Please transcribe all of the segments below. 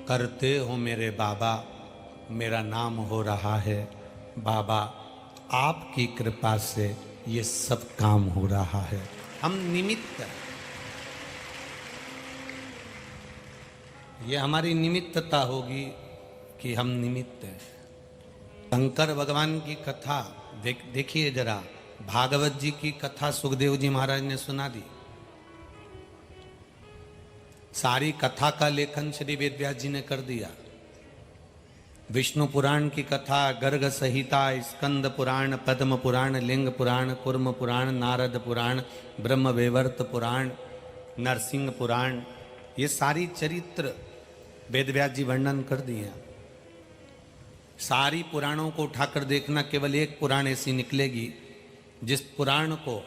करते हो मेरे बाबा, मेरा नाम हो रहा है बाबा, आपकी कृपा से ये सब काम हो रहा है। हम निमित्त हैं, ये हमारी निमित्तता होगी कि हम निमित्त हैं। शंकर भगवान की कथा देखिए जरा, भागवत जी की कथा सुखदेव जी महाराज ने सुना दी। सारी कथा का लेखन श्री वेदव्यास जी ने कर दिया। विष्णु पुराण की कथा, गर्ग संहिता, स्कंद पुराण, पद्म पुराण, लिंग पुराण, कुर्म पुराण, नारद पुराण, ब्रह्म वैवर्त पुराण, नरसिंह पुराण, ये सारी चरित्र वेदव्यास जी वर्णन कर दिए। सारी पुराणों को उठाकर देखना, केवल एक पुराण ऐसी निकलेगी जिस पुराण को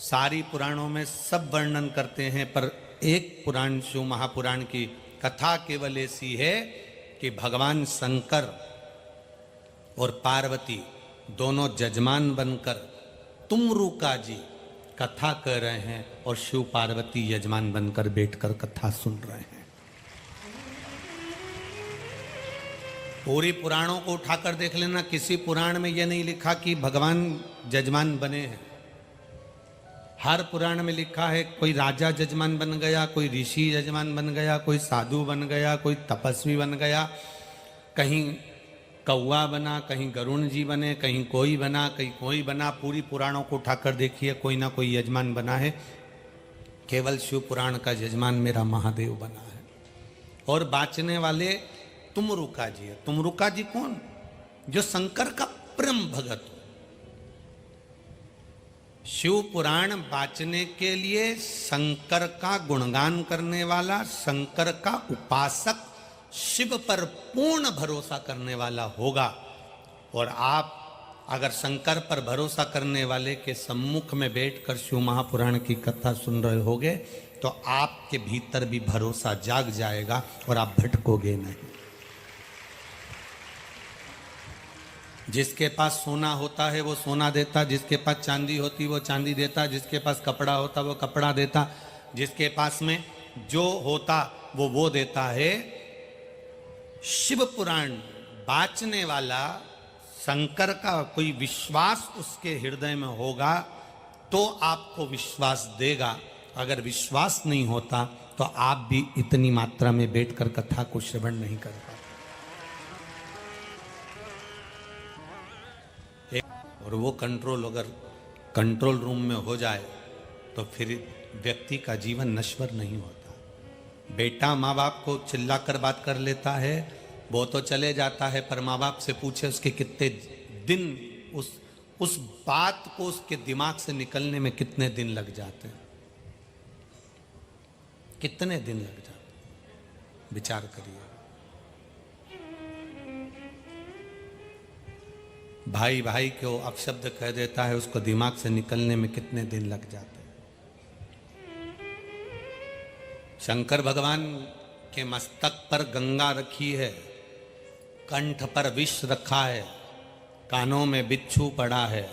सारी पुराणों में सब वर्णन करते हैं, पर एक पुराण शिव महापुराण की कथा केवल ऐसी है कि भगवान शंकर और पार्वती दोनों जजमान बनकर तुमरुका जी कथा कर रहे हैं और शिव पार्वती यजमान बनकर बैठकर कथा सुन रहे हैं। पूरी पुराणों को उठाकर देख लेना, किसी पुराण में यह नहीं लिखा कि भगवान जजमान बने हैं। हर पुराण में लिखा है कोई राजा जजमान बन गया, कोई ऋषि जजमान बन गया, कोई साधु बन गया, कोई तपस्वी बन गया, कहीं कौवा बना, कहीं गरुण जी बने, कहीं कोई बना, कहीं कोई बना। पूरी पुराणों को उठाकर देखिए, कोई ना कोई यजमान बना है। केवल शिव पुराण का यजमान मेरा महादेव बना है। और बाँचने वाले तुमरुका जी है। तुमरुका जी कौन? जो शंकर का परम भगत हो। शिव पुराण बाँचने के लिए शंकर का गुणगान करने वाला, शंकर का उपासक, शिव पर पूर्ण भरोसा करने वाला होगा। और आप अगर शंकर पर भरोसा करने वाले के सम्मुख में बैठकर शिव महापुराण की कथा सुन रहे होगे तो आपके भीतर भी भरोसा जाग जाएगा और आप भटकोगे नहीं। जिसके पास सोना होता है वो सोना देता, जिसके पास चांदी होती वो चांदी देता, जिसके पास कपड़ा होता वो कपड़ा देता, जिसके पास में जो होता वो देता है। शिव पुराण बाँचने वाला शंकर का कोई विश्वास उसके हृदय में होगा तो आपको विश्वास देगा। अगर विश्वास नहीं होता तो आप भी इतनी मात्रा में बैठकर कथा को श्रवण नहीं कर पाते। और वो कंट्रोल अगर कंट्रोल रूम में हो जाए तो फिर व्यक्ति का जीवन नश्वर नहीं होता। बेटा माँ बाप को चिल्लाकर बात कर लेता है, वो तो चले जाता है, पर माँ बाप से पूछे उसके कितने दिन उस बात को उसके दिमाग से निकलने में कितने दिन लग जाते हैं, कितने दिन लग जाते हैं, विचार करिए। भाई भाई को अपशब्द कह देता है, उसको दिमाग से निकलने में कितने दिन लग जाते हैं। शंकर भगवान के मस्तक पर गंगा रखी है, कंठ पर विष रखा है, कानों में बिच्छू पड़ा है,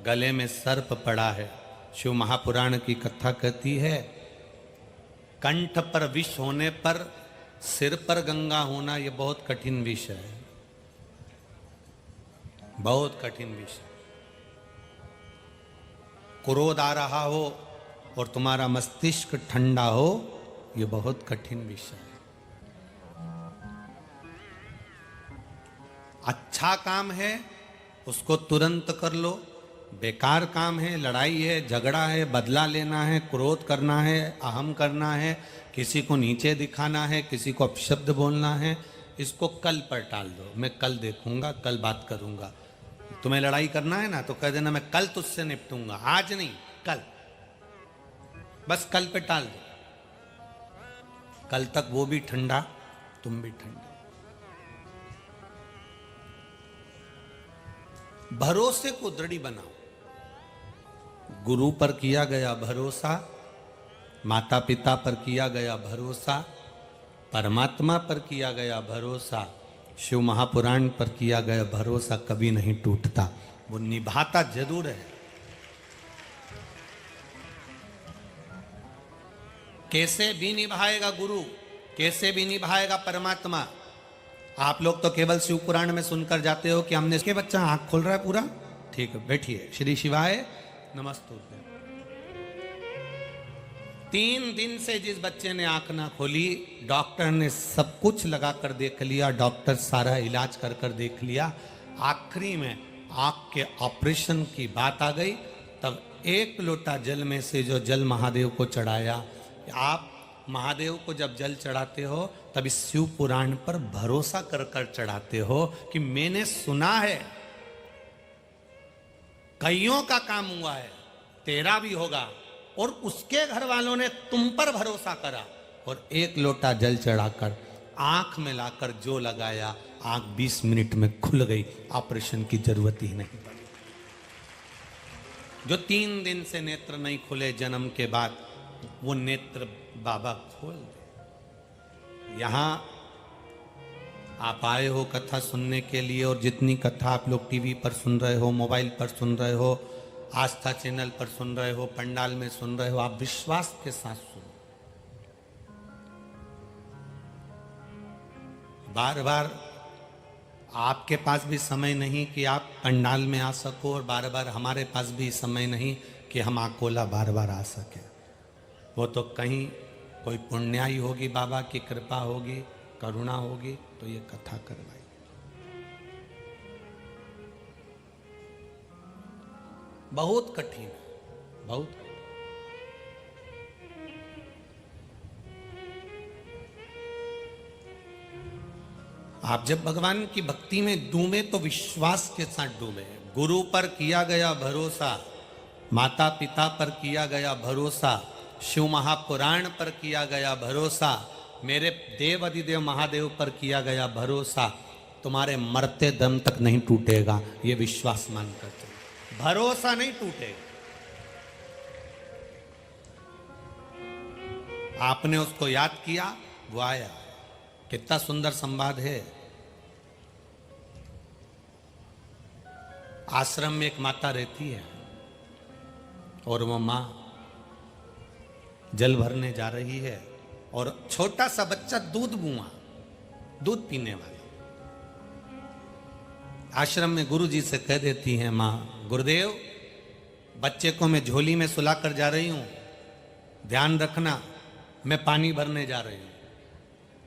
गले में सर्प पड़ा है। शिव महापुराण की कथा कहती है कंठ पर विष होने पर सिर पर गंगा होना यह बहुत कठिन विषय है, बहुत कठिन विषय। क्रोध आ रहा हो और तुम्हारा मस्तिष्क ठंडा हो, यह बहुत कठिन विषय है। अच्छा काम है उसको तुरंत कर लो, बेकार काम है, लड़ाई है, झगड़ा है, बदला लेना है, क्रोध करना है, अहम करना है, किसी को नीचे दिखाना है, किसी को अपशब्द बोलना है, इसको कल पर टाल दो। मैं कल देखूंगा, कल बात करूंगा। तुम्हें लड़ाई करना है ना तो कह देना मैं कल तुझसे निपटूंगा, आज नहीं कल, बस कल पे टाल दो। कल तक वो भी ठंडा, तुम भी ठंडा। भरोसे को दृढ़ बनाओ। गुरु पर किया गया भरोसा, माता पिता पर किया गया भरोसा, परमात्मा पर किया गया भरोसा, शिव महापुराण पर किया गया भरोसा कभी नहीं टूटता, वो निभाता जरूर है। कैसे भी निभाएगा गुरु, कैसे भी निभाएगा परमात्मा। आप लोग तो केवल शिव पुराण में सुनकर जाते हो कि हमने इसके बच्चा आंख खोल रहा है पूरा, ठीक है बैठिए, श्री शिवाय नमस्तुभ्यं। 3 दिन से जिस बच्चे ने आंख ना खोली, डॉक्टर ने सब कुछ लगा कर देख लिया, डॉक्टर सारा इलाज कर कर देख लिया, आखिरी में आंख के ऑपरेशन की बात आ गई। तब 1 लोटा जल में से जो जल महादेव को चढ़ाया, आप महादेव को जब जल चढ़ाते हो तब इस शिव पुराण पर भरोसा कर कर चढ़ाते हो कि मैंने सुना है कईयों का काम हुआ है, तेरा भी होगा। और उसके घर वालों ने तुम पर भरोसा करा और 1 लोटा जल चढ़ाकर आंख में लाकर जो लगाया, आंख 20 मिनट में खुल गई, ऑपरेशन की जरूरत ही नहीं पड़ी। जो 3 दिन से नेत्र नहीं खुले जन्म के बाद, वो नेत्र बाबा खोल दे। यहां आप आए हो कथा सुनने के लिए, और जितनी कथा आप लोग टीवी पर सुन रहे हो, मोबाइल पर सुन रहे हो, आस्था चैनल पर सुन रहे हो, पंडाल में सुन रहे हो, आप विश्वास के साथ सुनो। बार बार आपके पास भी समय नहीं कि आप पंडाल में आ सको, और बार बार हमारे पास भी समय नहीं कि हम आकोला बार बार आ सके। वो तो कहीं कोई पुण्याई होगी, बाबा की कृपा होगी, करुणा होगी तो ये कथा करवाई। बहुत कठिन है, बहुत कठिन। आप जब भगवान की भक्ति में डूबे तो विश्वास के साथ डूबे। गुरु पर किया गया भरोसा, माता पिता पर किया गया भरोसा, शिव महापुराण पर किया गया भरोसा, मेरे देव अधिदेव महादेव पर किया गया भरोसा, तुम्हारे मरते दम तक नहीं टूटेगा, ये विश्वास मानकर चलो। भरोसा नहीं टूटेगा। आपने उसको याद किया, वो आया। कितना सुंदर संवाद है। आश्रम में एक माता रहती है और वो मां जल भरने जा रही है, और छोटा सा बच्चा दूध दूध पीने वाला आश्रम में गुरुजी से कह देती है मां, गुरुदेव बच्चे को मैं झोली में सुलाकर जा रही हूं, ध्यान रखना मैं पानी भरने जा रही हूं।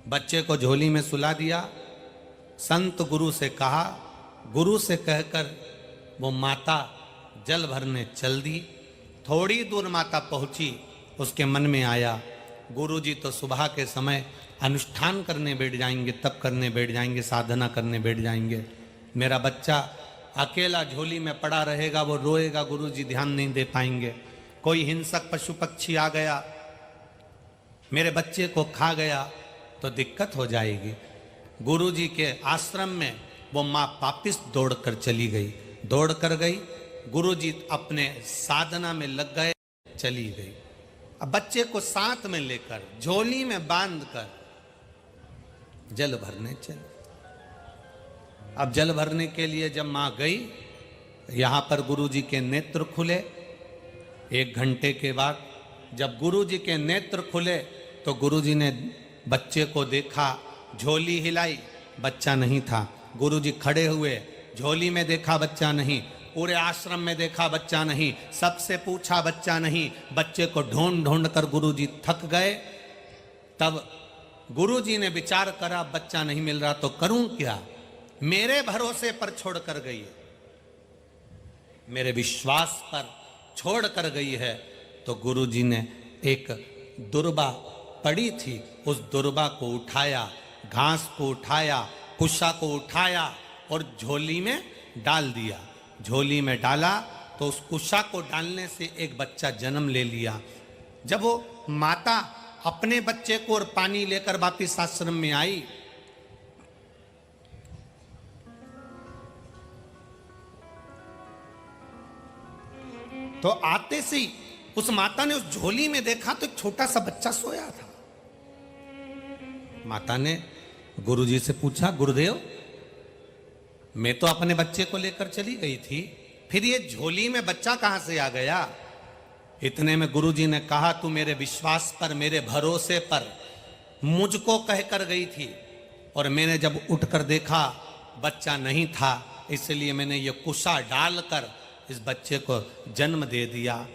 बच्चे को झोली में सुला दिया। संत गुरु से कहा, गुरु से कहकर वो माता जल भरने चल दी। थोड़ी दूर माता पहुंची, उसके मन में आया गुरुजी तो सुबह के समय अनुष्ठान करने बैठ जाएंगे, तप करने बैठ जाएंगे, साधना करने बैठ जाएंगे। मेरा बच्चा अकेला झोली में पड़ा रहेगा, वो रोएगा, गुरुजी ध्यान नहीं दे पाएंगे। कोई हिंसक पशु पक्षी आ गया, मेरे बच्चे को खा गया तो दिक्कत हो जाएगी। गुरुजी के आश्रम में वो माँ वापिस दौड़कर चली गई, दौड़ कर गई। गुरुजी अपने साधना में लग गए, चली गई। अब बच्चे को साथ में लेकर झोली में बांधकर जल भरने चले। अब जल भरने के लिए जब मां गई, यहां पर गुरुजी के नेत्र खुले। 1 घंटे के बाद जब गुरुजी के नेत्र खुले तो गुरुजी ने बच्चे को देखा, झोली हिलाई, बच्चा नहीं था। गुरुजी खड़े हुए, झोली में देखा बच्चा नहीं, पूरे आश्रम में देखा बच्चा नहीं, सबसे पूछा बच्चा नहीं। बच्चे को ढूंढ ढूंढ कर गुरुजी थक गए। तब गुरुजी ने विचार करा, बच्चा नहीं मिल रहा तो करूं क्या, मेरे भरोसे पर छोड़ कर गई है, मेरे विश्वास पर छोड़ कर गई है। तो गुरुजी ने एक दुर्बा पड़ी थी, उस दुर्बा को उठाया, घास को उठाया, कुशा को उठाया और झोली में डाल दिया। झोली में डाला तो उस कुशा को डालने से एक बच्चा जन्म ले लिया। जब वो माता अपने बच्चे को और पानी लेकर वापिस आश्रम में आई, तो आते से ही उस माता ने उस झोली में देखा तो एक छोटा सा बच्चा सोया था। माता ने गुरुजी से पूछा, गुरुदेव मैं तो अपने बच्चे को लेकर चली गई थी, फिर ये झोली में बच्चा कहां से आ गया? इतने में गुरुजी ने कहा, तू मेरे विश्वास पर, मेरे भरोसे पर मुझको कहकर गई थी और मैंने जब उठकर देखा बच्चा नहीं था, इसलिए मैंने ये कुशा डालकर इस बच्चे को जन्म दे दिया।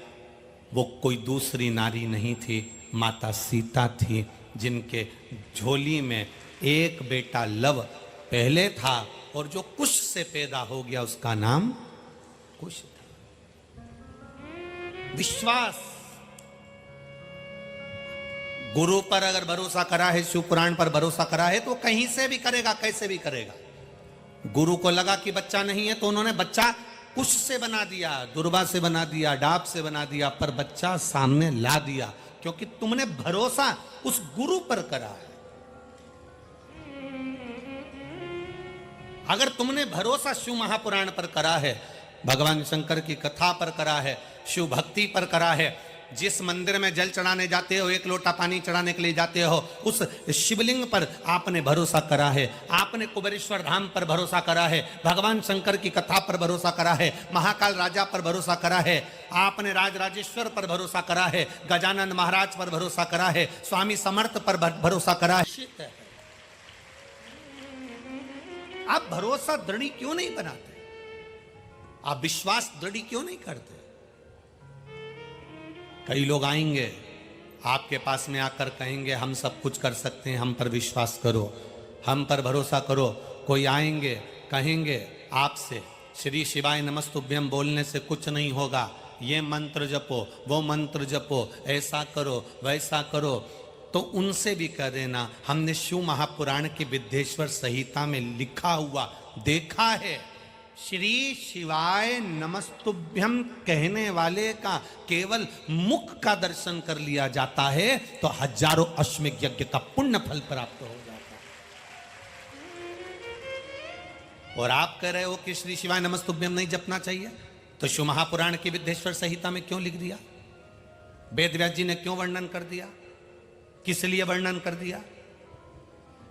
वो कोई दूसरी नारी नहीं थी, माता सीता थी, जिनके झोली में एक बेटा लव पहले था और जो कुश से पैदा हो गया उसका नाम कुश था। विश्वास, गुरु पर अगर भरोसा करा है, शिव पुराण पर भरोसा करा है तो कहीं से भी करेगा, कैसे भी करेगा। गुरु को लगा कि बच्चा नहीं है तो उन्होंने बच्चा कुश से बना दिया, दुर्वा से बना दिया, डाब से बना दिया, पर बच्चा सामने ला दिया, क्योंकि तुमने भरोसा उस गुरु पर करा है। अगर तुमने भरोसा शिव महापुराण पर करा है, भगवान शंकर की कथा पर करा है, शिव भक्ति पर करा है, जिस मंदिर में जल चढ़ाने जाते हो, एक लोटा पानी चढ़ाने के लिए जाते हो, उस शिवलिंग पर आपने भरोसा करा है, आपने कुबेरेश्वर धाम पर भरोसा करा है, भगवान शंकर की कथा पर भरोसा करा है, महाकाल राजा पर भरोसा करा है, आपने राजराजेश्वर पर भरोसा करा है, गजानन महाराज पर भरोसा करा है, स्वामी समर्थ पर भरोसा करा है। आप भरोसा दृढ़ क्यों नहीं बनाते? आप विश्वास दृढ़ क्यों नहीं करते? कई लोग आएंगे आपके पास में आकर कहेंगे हम सब कुछ कर सकते हैं, हम पर विश्वास करो, हम पर भरोसा करो। कोई आएंगे कहेंगे आपसे श्री शिवाय नमस्तुभ्यम बोलने से कुछ नहीं होगा, ये मंत्र जपो, वो मंत्र जपो, ऐसा करो वैसा करो। तो उनसे भी कह देना हमने शिव महापुराण की विद्येश्वर संहिता में लिखा हुआ देखा है, श्री शिवाय नमस्तुभ्यम कहने वाले का केवल मुख का दर्शन कर लिया जाता है तो हजारों अश्वमेध यज्ञ का पुण्य फल प्राप्त हो जाता है। और आप कह रहे हो कि श्री शिवाय नमस्तुभ्यम नहीं जपना चाहिए, तो शिव महापुराण की विद्येश्वर संहिता में क्यों लिख दिया? वेद व्यास जी ने क्यों वर्णन कर दिया? किस लिए वर्णन कर दिया?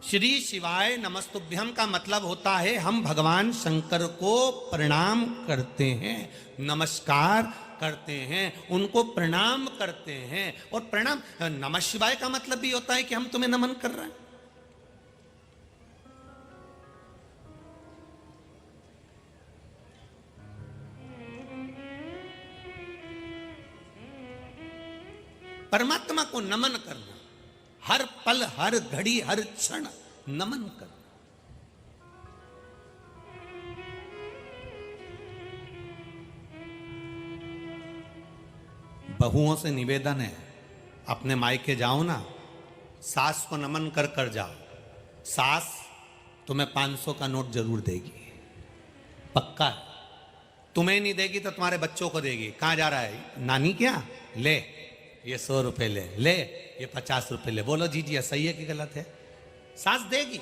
श्री शिवाय नमस्तुभ्यम का मतलब होता है हम भगवान शंकर को प्रणाम करते हैं, नमस्कार करते हैं, उनको प्रणाम करते हैं। और प्रणाम, नमः शिवाय का मतलब भी होता है कि हम तुम्हें नमन कर रहे हैं। परमात्मा को नमन करना, हर पल हर घड़ी हर क्षण नमन करना। बहुओं से निवेदन है, अपने मायके जाओ ना, सास को नमन कर कर जाओ, सास तुम्हें 500 का नोट जरूर देगी, पक्का। तुम्हें नहीं देगी तो तुम्हारे बच्चों को देगी। कहां जा रहा है? नानी क्या ले, ये 100 रुपए ले, ले ये 50 रुपए ले। बोलो जी जी सही है कि गलत है? सास देगी।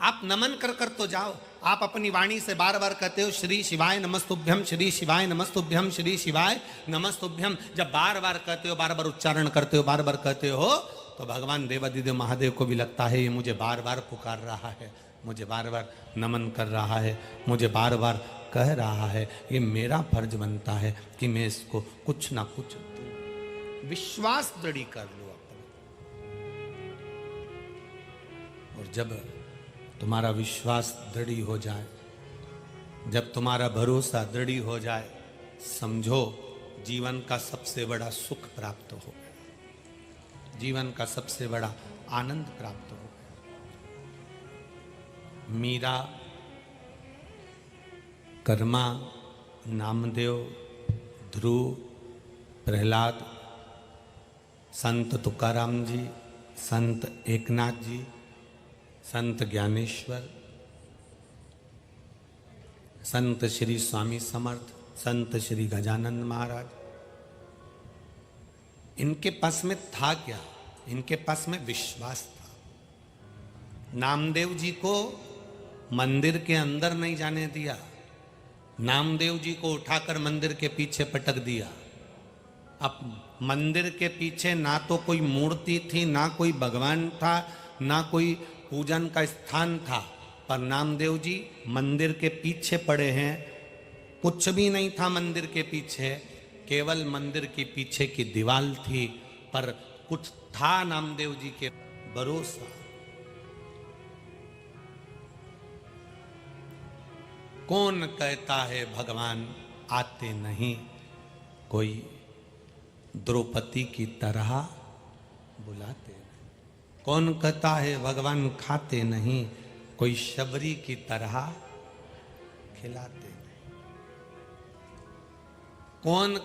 आप नमन कर कर तो जाओ। आप अपनी वाणी से बार बार कहते हो श्री शिवाय नमस्तुभ्यम, श्री शिवाय नमस्तुभ्यम, श्री शिवाय नमस्तुभ्यम। जब बार बार कहते हो, बार बार उच्चारण करते हो, बार बार कहते हो, तो भगवान देवादिदेव महादेव को भी लगता है ये मुझे बार बार पुकार रहा है, मुझे बार बार नमन कर रहा है, मुझे बार बार कह रहा है, ये मेरा फर्ज बनता है कि मैं इसको कुछ ना कुछ दूं। विश्वास दृढ़ कर लो अपना। और जब तुम्हारा विश्वास दृढ़ हो जाए, जब तुम्हारा भरोसा दृढ़ हो जाए, समझो जीवन का सबसे बड़ा सुख प्राप्त हो गया, जीवन का सबसे बड़ा आनंद प्राप्त हो गया। मीरा, कर्मा, नामदेव, ध्रुव, प्रहलाद, संत तुकाराम जी, संत एकनाथ जी, संत ज्ञानेश्वर, संत श्री स्वामी समर्थ, संत श्री गजानन महाराज, इनके पास में था क्या? इनके पास में विश्वास था। नामदेव जी को मंदिर के अंदर नहीं जाने दिया, नामदेव जी को उठाकर मंदिर के पीछे पटक दिया। अब मंदिर के पीछे ना तो कोई मूर्ति थी, ना कोई भगवान था, ना कोई पूजन का स्थान था, पर नामदेव जी मंदिर के पीछे पड़े हैं। कुछ भी नहीं था मंदिर के पीछे, केवल मंदिर के पीछे की दीवार थी, पर कुछ था नामदेव जी के भरोसा। कौन कहता है भगवान आते नहीं, कोई द्रौपदी की तरह बुलाते नहीं। कौन कहता है भगवान खाते नहीं, कोई शबरी की तरह खिलाते नहीं। कौन